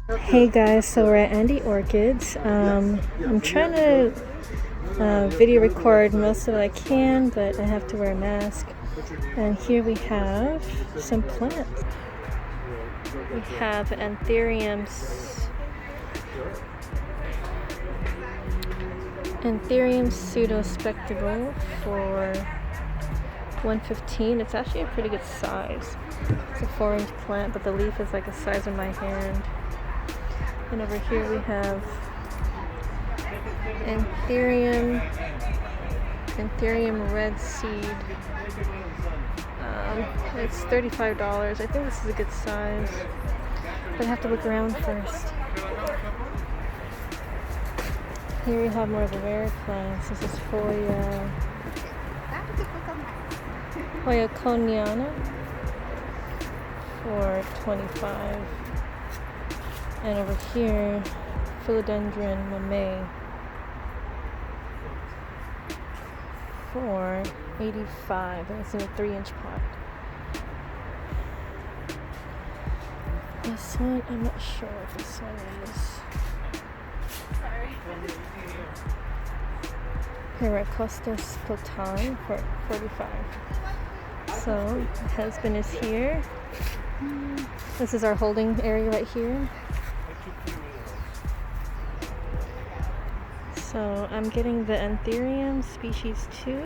Hey guys, so we're at Andy Orchids. I'm trying to video record most of what I can, but I have to wear a mask. And here we have some plants. We have Antherium pseudo-spectable for $115. It's actually a pretty good size. It's a 4-inch plant, but the leaf is like the size of my hand. And over here we have Antherium red seed. It's $35. I think this is a good size, but I have to look around first. Here we have more of the rare plants. This is Hoya coniana for $25. And over here, Philodendron Mamey for $85. And it's in a 3-inch pot. This one, I'm not sure what this one is. Sorry. Heracostus Potan for $45. So, my husband is here. This is our holding area right here. So I'm getting the Antherium species 2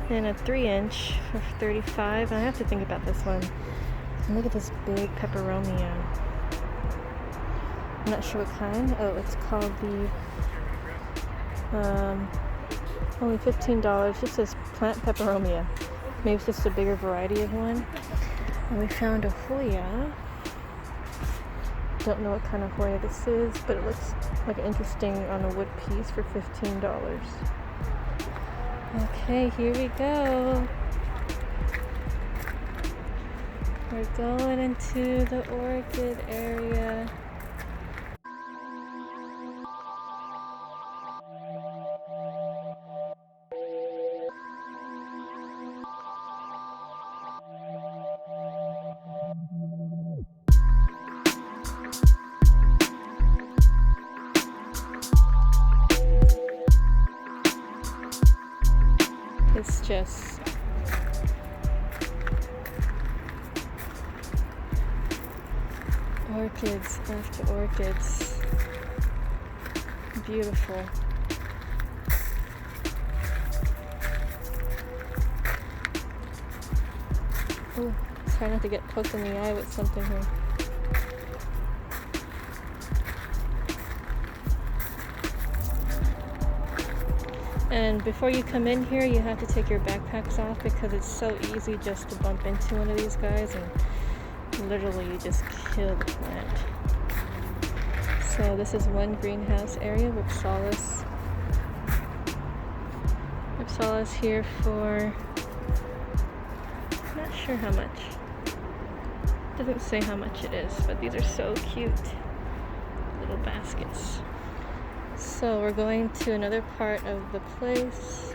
in a 3-inch for $35. I have to think about this one. And look at this big Peperomia. I'm not sure what kind. Oh, it's called the only $15. Just says plant Peperomia. Maybe it's just a bigger variety of one. And we found a Hoya. Don't know what kind of Hoya this is, but it looks like interesting on a wood piece for $15. Okay, here we go. We're going into the orchid area. It's just orchids after orchids. Beautiful. Oh, try not to get poked in the eye with something here. And before you come in here, you have to take your backpacks off because it's so easy just to bump into one of these guys and literally you just kill the plant. So this is one greenhouse area. Ripsalis here for, not sure how much. Doesn't say how much it is, but these are so cute. Little baskets. So we're going to another part of the place.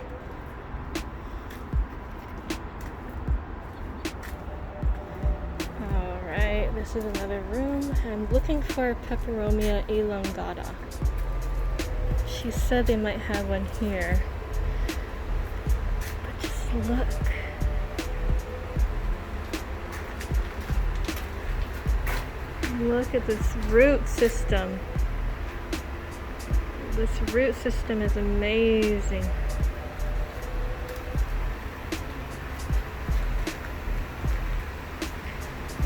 Alright, this is another room. I'm looking for Peperomia Elongata. She said they might have one here. But just look. Look at this root system. This root system is amazing.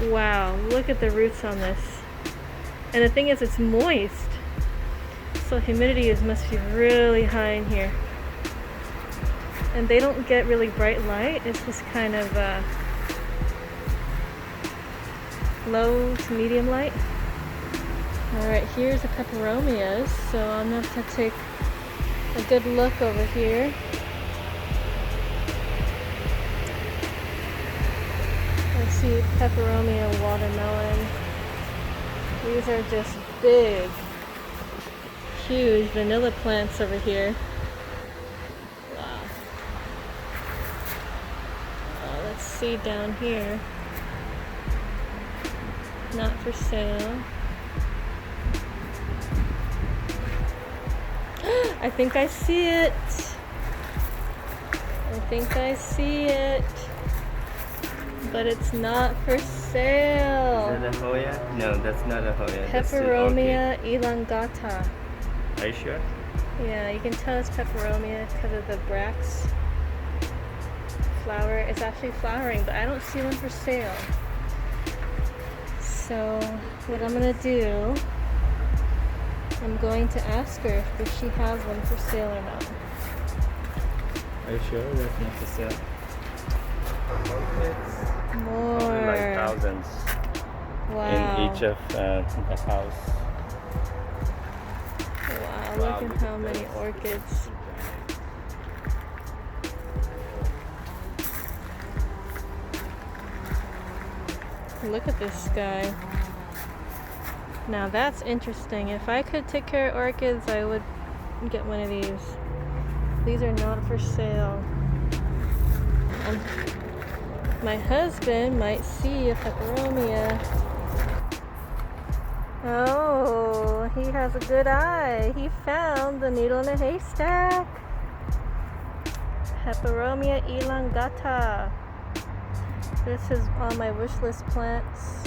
Wow, look at the roots on this. And the thing is, it's moist. So humidity must be really high in here. And they don't get really bright light. It's just kind of low to medium light. Alright, here's the Peperomias, so I'm going to have to take a good look over here. I see Peperomia watermelon. These are just big, huge vanilla plants over here. Wow. Let's see down here. Not for sale. I think I see it. I think I see it. But it's not for sale. Is that a Hoya? No, that's not a Hoya. Peperomia Elongata. Are you sure? Yeah, you can tell it's peperomia because of the bracts. Flower. It's actually flowering, but I don't see one for sale. So what I'm gonna do, I'm going to ask her if she has one for sale or not. Are you sure that's not for sale? More. Probably like thousands. Wow. In each of the house. Wow, look at how many orchids. Look at this guy. Now that's interesting. If I could take care of orchids, I would get one of these. These are not for sale. My husband might see a peperomia. Oh, he has a good eye. He found the needle in a haystack. Peperomia Elongata. This is on my wish list plants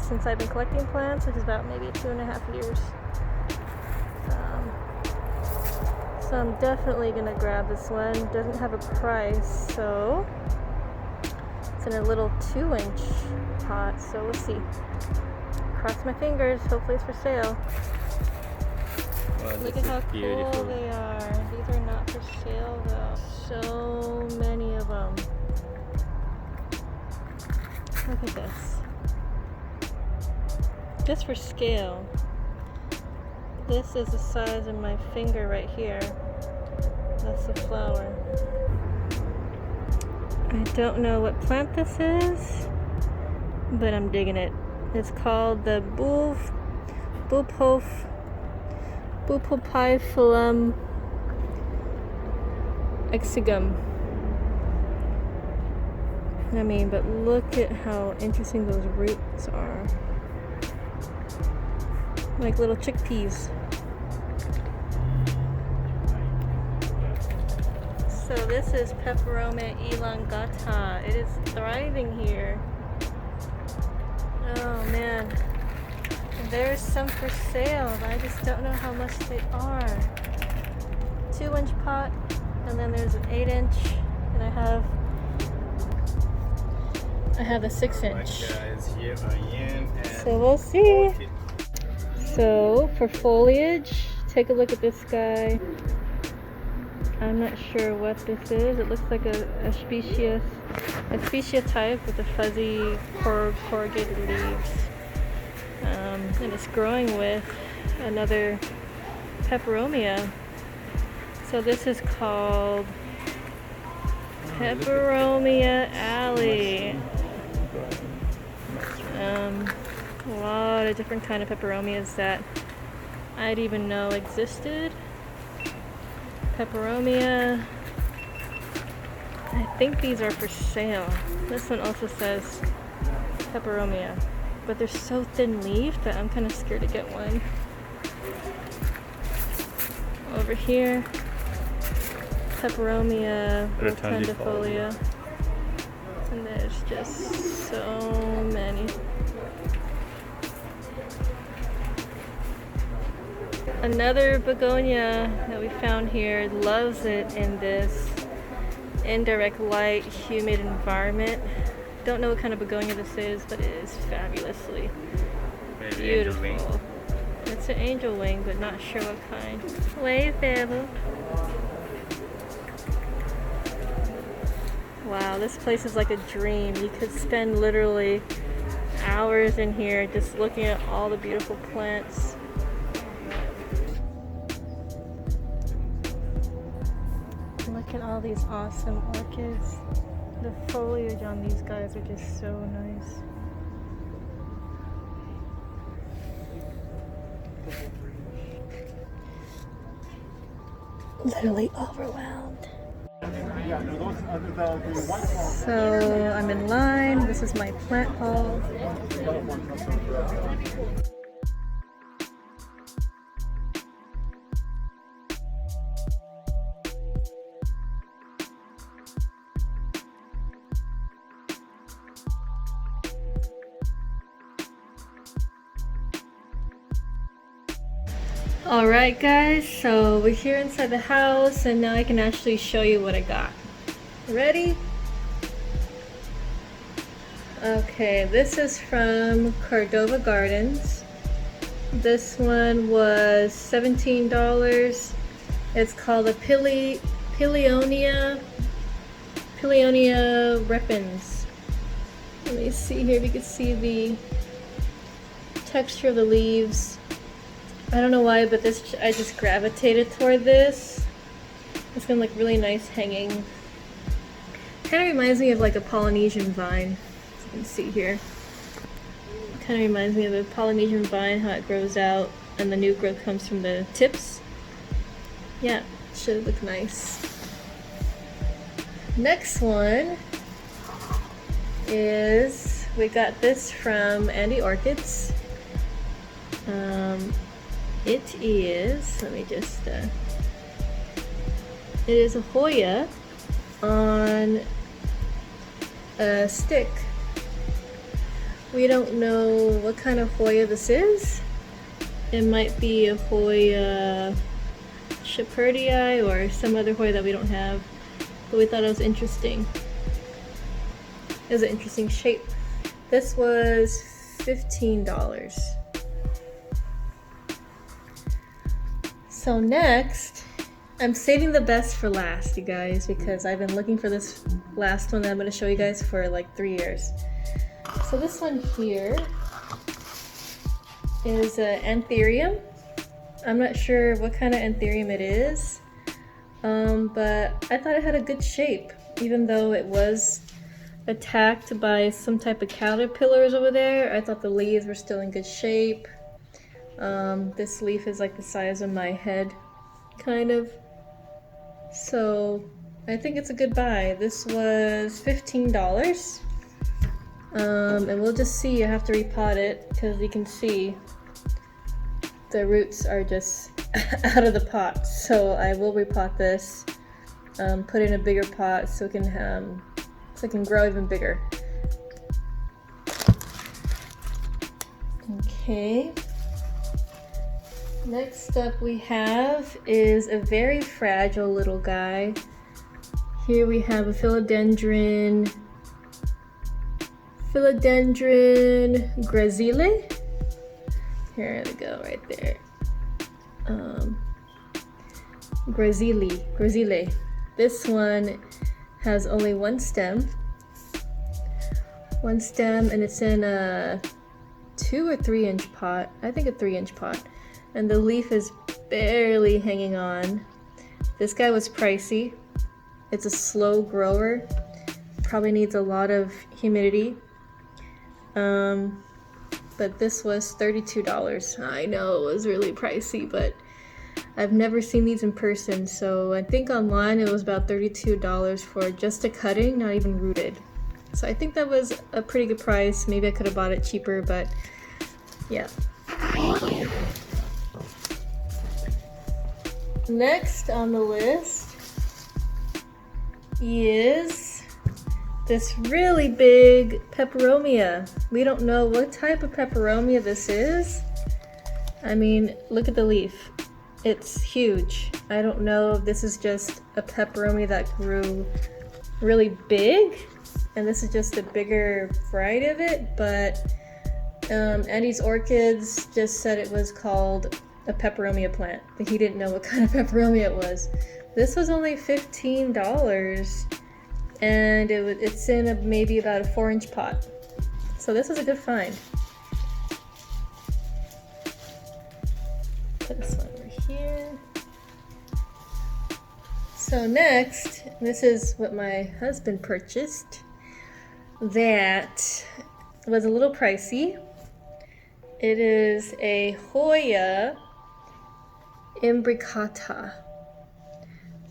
since I've been collecting plants, which is about maybe 2.5 years. So I'm definitely gonna grab this one. Doesn't have a price, so it's in a little 2-inch pot. So we'll see. Cross my fingers. Hopefully it's for sale. Wow, look at how cool they are. These are not for sale though. So many of them. Look at this. Just for scale. This is the size of my finger right here. That's the flower. I don't know what plant this is, but I'm digging it. It's called the Bupopiphyllum exigum. I mean, but look at how interesting those roots are. Like little chickpeas. So this is Peperomia Elongata. It is thriving here. Oh man. There's some for sale, but I just don't know how much they are. 2-inch pot, and then there's an 8-inch, and I have a 6-inch. So we'll see. So for foliage, take a look at this guy. I'm not sure what this is. It looks like a species type with the fuzzy corrugated leaves. And it's growing with another peperomia. So this is called Peperomia Alley. A lot of different kind of peperomias that I didn't even know existed. Peperomia. I think these are for sale. This one also says Peperomia, but they're so thin-leaved that I'm kind of scared to get one. Over here, Peperomia rotundifolia, and there's just so many. Another begonia that we found here loves it in this indirect light, humid environment. Don't know what kind of begonia this is, but it is fabulously beautiful. It's an angel wing, but not sure what kind. Wave, Bella. Wow, this place is like a dream. You could spend literally hours in here just looking at all the beautiful plants. Look at all these awesome orchids. The foliage on these guys are just so nice. Literally overwhelmed. So I'm in line. This is my plant haul. Alright guys, so we're here inside the house and now I can actually show you what I got. Ready? Okay, this is from Cordova Gardens. This one was $17. It's called a Peperomia Repens. Let me see here if you can see the texture of the leaves. I don't know why, but I just gravitated toward this. It's gonna look really nice hanging. Kind of reminds me of like a Polynesian vine, as you can see here. Kind of reminds me of a Polynesian vine, how it grows out and the new growth comes from the tips. Yeah, it should look nice. Next one is, we got this from Andy Orchids. It is, let me just, it is a Hoya on a stick. We don't know what kind of Hoya this is. It might be a Hoya Shepherdii or some other Hoya that we don't have, but we thought it was interesting. It was an interesting shape. This was $15. So next, I'm saving the best for last, you guys, because I've been looking for this last one that I'm going to show you guys for like 3 years. So this one here is Antherium. I'm not sure what kind of Antherium it is, but I thought it had a good shape, even though it was attacked by some type of caterpillars over there. I thought the leaves were still in good shape. This leaf is like the size of my head, kind of. So I think it's a good buy. This was $15. And we'll just see. I have to repot it because you can see the roots are just out of the pot. So I will repot this, put it in a bigger pot so it can grow even bigger. Okay. Next up we have is a very fragile little guy. Here we have a Philodendron Grazile. Here we go, right there. Grazile. This one has only one stem, and it's in a 2 or 3 inch pot. I think a 3 inch pot. And the leaf is barely hanging on. This guy was pricey. It's a slow grower. Probably needs a lot of humidity. But this was $32. I know it was really pricey, but I've never seen these in person. So I think online it was about $32 for just a cutting, not even rooted. So I think that was a pretty good price. Maybe I could have bought it cheaper, but yeah. Next on the list is this really big Peperomia. We don't know what type of Peperomia this is. I mean, look at the leaf. It's huge. I don't know if this is just a Peperomia that grew really big and this is just a bigger variety of it, but Andy's Orchids just said it was called a Peperomia plant, but he didn't know what kind of Peperomia it was. This was only $15, and it's in maybe about a 4 inch pot. So this was a good find. Put this one over here. So next, this is what my husband purchased. That was a little pricey. It is a Hoya Elongata.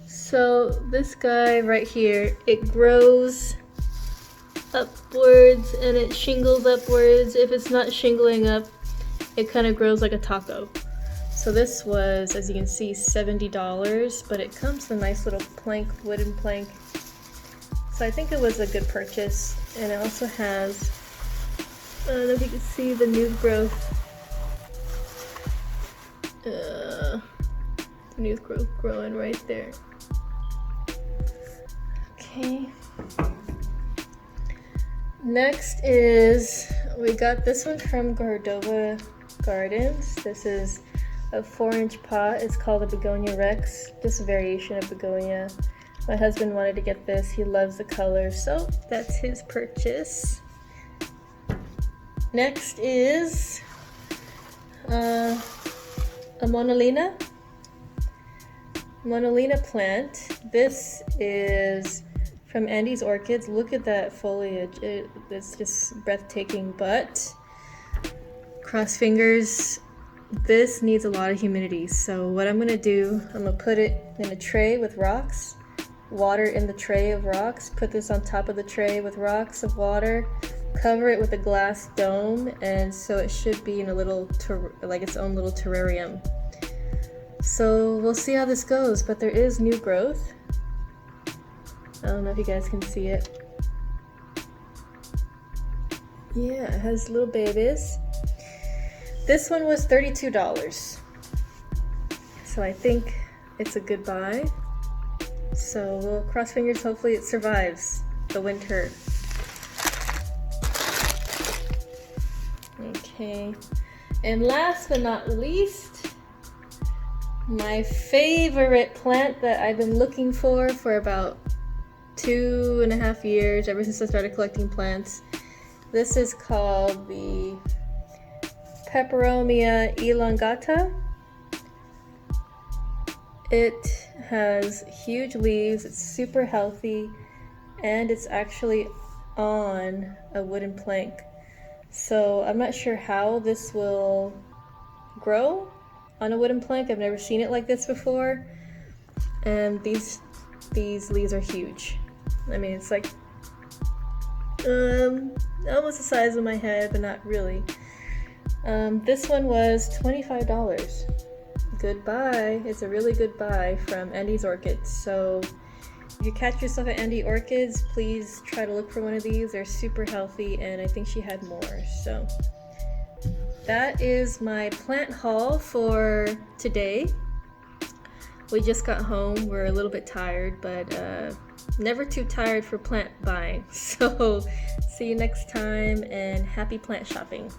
So this guy right here, it grows upwards and it shingles upwards. If it's not shingling up, it kind of grows like a taco. So this was, as you can see, $70, but it comes with a nice little plank, wooden plank. So I think it was a good purchase. And it also has, I don't know if you can see the new growth. New growth growing right there. Okay. Next is, we got this one from Cordova Gardens. This is a 4-inch pot. It's called a Begonia Rex, just a variation of begonia. My husband wanted to get this. He loves the color, so that's his purchase. Next is a Monolina plant. This is from Andy's Orchids. Look at that foliage. It's just breathtaking, but cross fingers, this needs a lot of humidity. So what I'm gonna do, I'm gonna put it in a tray with rocks, water in the tray of rocks, put this on top of the tray with rocks of water, cover it with a glass dome, and so it should be in a little, like its own little terrarium. So we'll see how this goes, but there is new growth. I don't know if you guys can see it. Yeah, it has little babies. This one was $32. So I think it's a good buy. So we'll cross fingers, hopefully it survives the winter. Okay, and last but not least, my favorite plant that I've been looking for about 2.5 years, ever since I started collecting plants. This is called the Peperomia Elongata. It has huge leaves, it's super healthy, and it's actually on a wooden plank. So I'm not sure how this will grow on a wooden plank. I've never seen it like this before. And these leaves are huge. I mean, it's like almost the size of my head, but not really. This one was $25. Good buy. It's a really good buy from Andy's Orchids. So if you catch yourself at Andy Orchids, please try to look for one of these. They're super healthy, and I think she had more. So that is my plant haul for today. We just got home. We're a little bit tired, but never too tired for plant buying. So see you next time, and happy plant shopping.